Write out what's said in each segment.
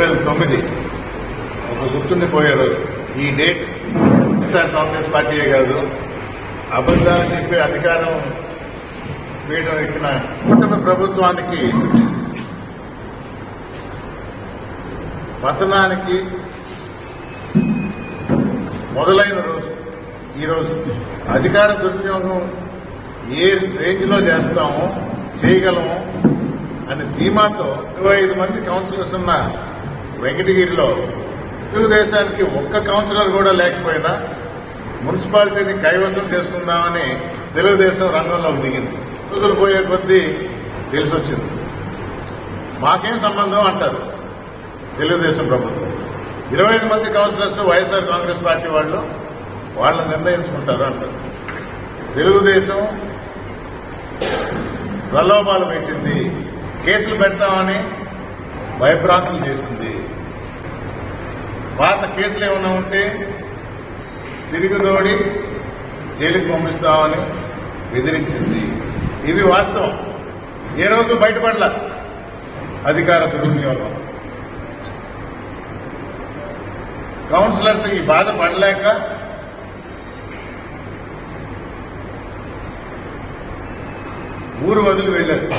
April 9 ఒక గుర్తుండిపోయే రోజు. ఈ డేట్ వైఎస్ఆర్ కాంగ్రెస్ పార్టీయే కాదు, అబద్దాలు చెప్పే అధికారం పీఠం ఎక్కిన కూటమి ప్రభుత్వానికి పతనానికి మొదలైన రోజు ఈరోజు. అధికార దుర్వినియోగం ఏ రేంజ్ లో చేస్తామో చేయగలము అనే ధీమాతో 25 మంది కౌన్సిలర్స్ ఉన్న వెంకటగిరిలో తెలుగుదేశానికి ఒక్క కౌన్సిలర్ కూడా లేకపోయినా మున్సిపాలిటీని కైవసం చేసుకుందామని తెలుగుదేశం రంగంలోకి దిగింది. రోజులు పోయే కొద్దీ తెలిసొచ్చింది. మాకేం సంబంధం అంటారు తెలుగుదేశం ప్రభుత్వం. 25 మంది కౌన్సిలర్స్ వైఎస్ఆర్ కాంగ్రెస్ పార్టీ వాళ్ళు నిర్ణయించుకుంటారు అంటారు. తెలుగుదేశం ప్రలోభాలు పెట్టింది, కేసులు పెడతామని భయభ్రాంతులు చేసింది. పాత కేసులు ఏమన్నా ఉంటే తిరిగిదోడి జైలుకి పంపిస్తామని బెదిరించింది. ఇవి వాస్తవం. ఏ రోజు బయటపడల అధికార దుర్వినియోగం. కౌన్సిలర్స్ ఈ బాధ పడలేక ఊరు వదిలి వెళ్లారు.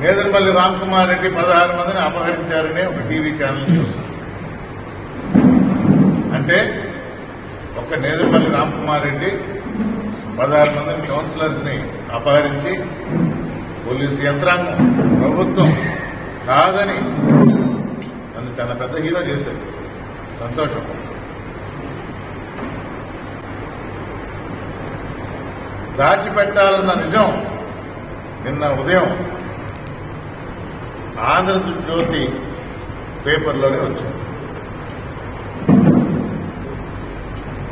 నేదురుమల్లి రామ్కుమార్ రెడ్డి 16 మందిని అపహరించారని ఒక టీవీ ఛానల్ చూస్తుంది. అంటే ఒక నేదురుమల్లి రామ్కుమార్ రెడ్డి 16 మందిని కౌన్సిలర్స్ ని అపహరించి పోలీసు యంత్రాంగం ప్రభుత్వం కాదని నన్ను చాలా పెద్ద హీరో చేశారు. సంతోషం. దాచిపెట్టాలన్న నిజం నిన్న ఉదయం ఆంధ్రజ్యోతి పేపర్లోనే వచ్చింది.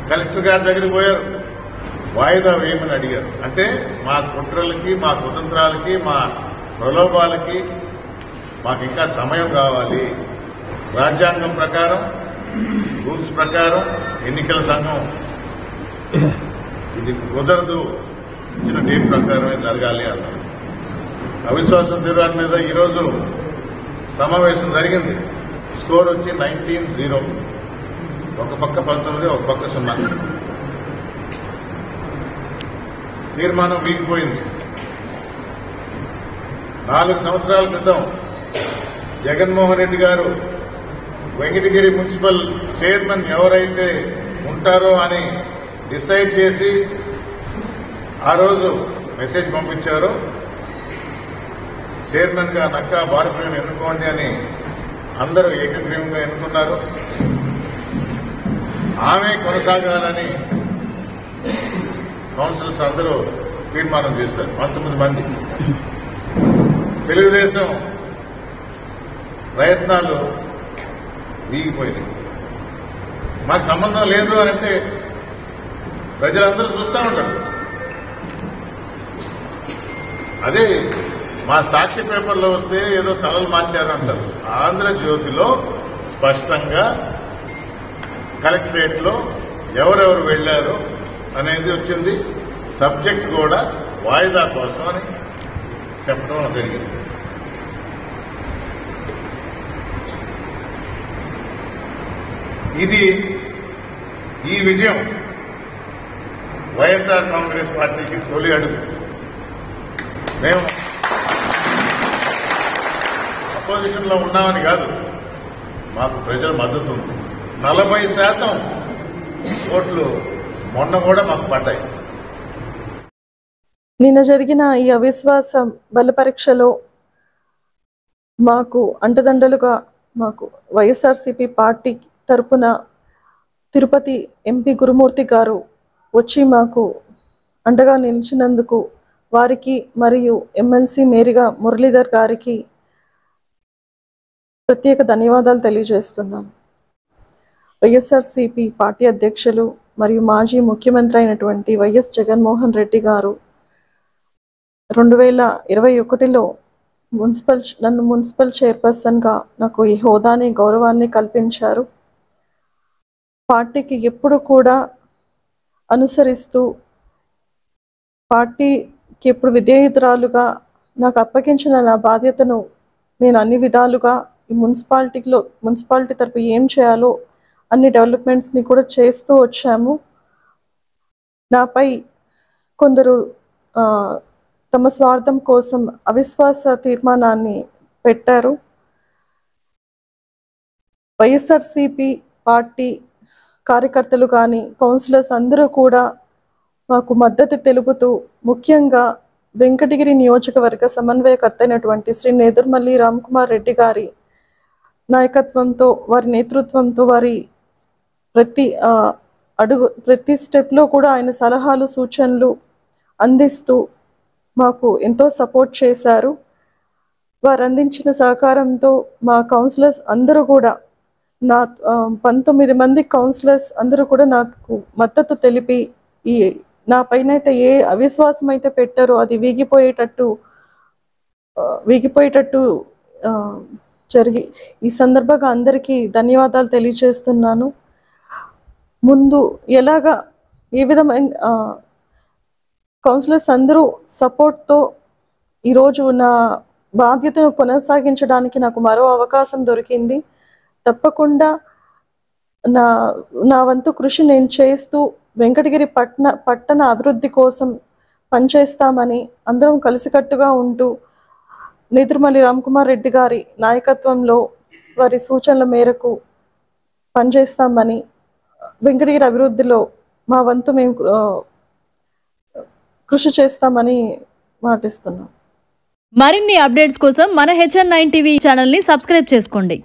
కలెక్టర్ గారి దగ్గరికి పోయారు, వాయిదా వేయమని అడిగారు. అంటే మా కుట్రలకి, మా కుతంత్రాలకి, మా ప్రలోభాలకి మాకు ఇంకా సమయం కావాలి. రాజ్యాంగం ప్రకారం, రూల్స్ ప్రకారం ఎన్నికల సంఘం ఇది కుదరదు, ఇచ్చిన డేట్ ప్రకారమే జరగాలి అన్నారు. అవిశ్వాసం తీర్మానం మీద ఈరోజు సమావేశం జరిగింది. స్కోర్ వచ్చి 19-0. ఒక పక్క 19, ఒక పక్క 0. తీర్మానం వీగిపోయింది. 4 సంవత్సరాల క్రితం జగన్మోహన్ రెడ్డి గారు వెంకటగిరి మున్సిపల్ చైర్మన్ ఎవరైతే ఉంటారో అని డిసైడ్ చేసి ఆ రోజు మెసేజ్ పంపించారో, చైర్మన్ గా నక్కా భారతీయుని ఎన్నుకోండి అని అందరూ ఏకగ్రీవంగా ఎన్నుకున్నారు. ఆమె కొనసాగాలని కౌన్సిలర్స్ అందరూ తీర్మానం చేశారు. 19 మంది. తెలుగుదేశం ప్రయత్నాలు వీగిపోయినాయి. మాకు సంబంధం లేదు అని అంటే ప్రజలందరూ చూస్తూ ఉంటారు. అదే మా సాక్షి పేపర్లో వస్తే ఏదో తలలు మార్చారు అంటారు. ఆంధ్రజ్యోతిలో స్పష్టంగా కలెక్టరేట్ లో ఎవరెవరు వెళ్లారు అనేది వచ్చింది. సబ్జెక్ట్ కూడా వాయిదా కోసం అని చెప్పడం జరిగింది. ఈ విజయం వైఎస్ఆర్ కాంగ్రెస్ పార్టీకి తొలి అడుగు. మేము అపోజిషన్ లో ఉన్నామని కాదు, మాకు ప్రజల మద్దతు ఉంది. 40% ఓట్లు మొన్న కూడా మాకు పడ్డాయి. నిన్న జరిగిన ఈ అవిశ్వాస బల పరీక్షలో మాకు అండదండలుగా మాకు వైఎస్ఆర్సీపీ పార్టీ తరపున తిరుపతి ఎంపీ గురుమూర్తి గారు వచ్చి మాకు అండగా నిలిచినందుకు వారికి మరియు ఎమ్మెల్సీ మేరీగా మురళీధర్ గారికి ప్రత్యేక ధన్యవాదాలు తెలియజేస్తున్నాం. వైఎస్ఆర్సీపీ పార్టీ అధ్యక్షులు మరియు మాజీ ముఖ్యమంత్రి అయినటువంటి వైఎస్ జగన్మోహన్ రెడ్డి గారు 2021లో నన్ను మున్సిపల్ చైర్పర్సన్గా నాకు ఈ హోదాని, గౌరవాన్ని కల్పించారు. పార్టీకి ఎప్పుడు కూడా అనుసరిస్తూ, పార్టీకి ఎప్పుడు విధేయురాలుగా నాకు అప్పగించిన నా బాధ్యతను నేను అన్ని విధాలుగా ఈ మున్సిపాలిటీ తరపు ఏం చేయాలో అన్ని డెవలప్మెంట్స్ని కూడా చేస్తూ వచ్చాము. నాపై కొందరు తమ స్వార్థం కోసం అవిశ్వాస తీర్మానాన్ని పెట్టారు. వైఎస్ఆర్సీపీ పార్టీ కార్యకర్తలు కానీ కౌన్సిలర్స్ అందరూ కూడా మాకు మద్దతు తెలుపుతూ, ముఖ్యంగా వెంకటగిరి నియోజకవర్గ సమన్వయకర్త అయినటువంటి శ్రీ నేదురుమల్లి రామ్కుమార్ రెడ్డి గారి నాయకత్వంతో, వారి నేతృత్వంతో, వారి ప్రతి స్టెప్లో కూడా ఆయన సలహాలు సూచనలు అందిస్తూ మాకు ఎంతో సపోర్ట్ చేశారు. వారు అందించిన సహకారంతో మా కౌన్సిలర్స్ అందరూ కూడా, నా 19 మంది కౌన్సిలర్స్ అందరూ కూడా నాకు మద్దతు తెలిపి, నా పైన అయితే ఏ అవిశ్వాసం అయితే పెట్టారో అది వీగిపోయేటట్టు జరిగి, ఈ సందర్భంగా అందరికీ ధన్యవాదాలు తెలియజేస్తున్నాను. ముందు ఏ విధమైన కౌన్సిలర్స్ అందరూ సపోర్ట్తో ఈరోజు నా బాధ్యతను కొనసాగించడానికి నాకు మరో అవకాశం దొరికింది. తప్పకుండా నా వంతు కృషి నేను చేస్తూ వెంకటగిరి పట్టణ అభివృద్ధి కోసం పనిచేస్తామని, అందరం కలిసికట్టుగా ఉంటూ నేదురుమల్లి రామ్కుమార్ రెడ్డి గారి నాయకత్వంలో వారి సూచనల మేరకు పనిచేస్తామని, వెంకటగిరి అభివృద్ధిలో మా వంతు మేము కృషి చేస్తామని మాటిస్తున్నాం. మరిన్ని అప్డేట్స్ కోసం మన HN9 టీవీ ఛానల్ని సబ్స్క్రైబ్ చేసుకోండి.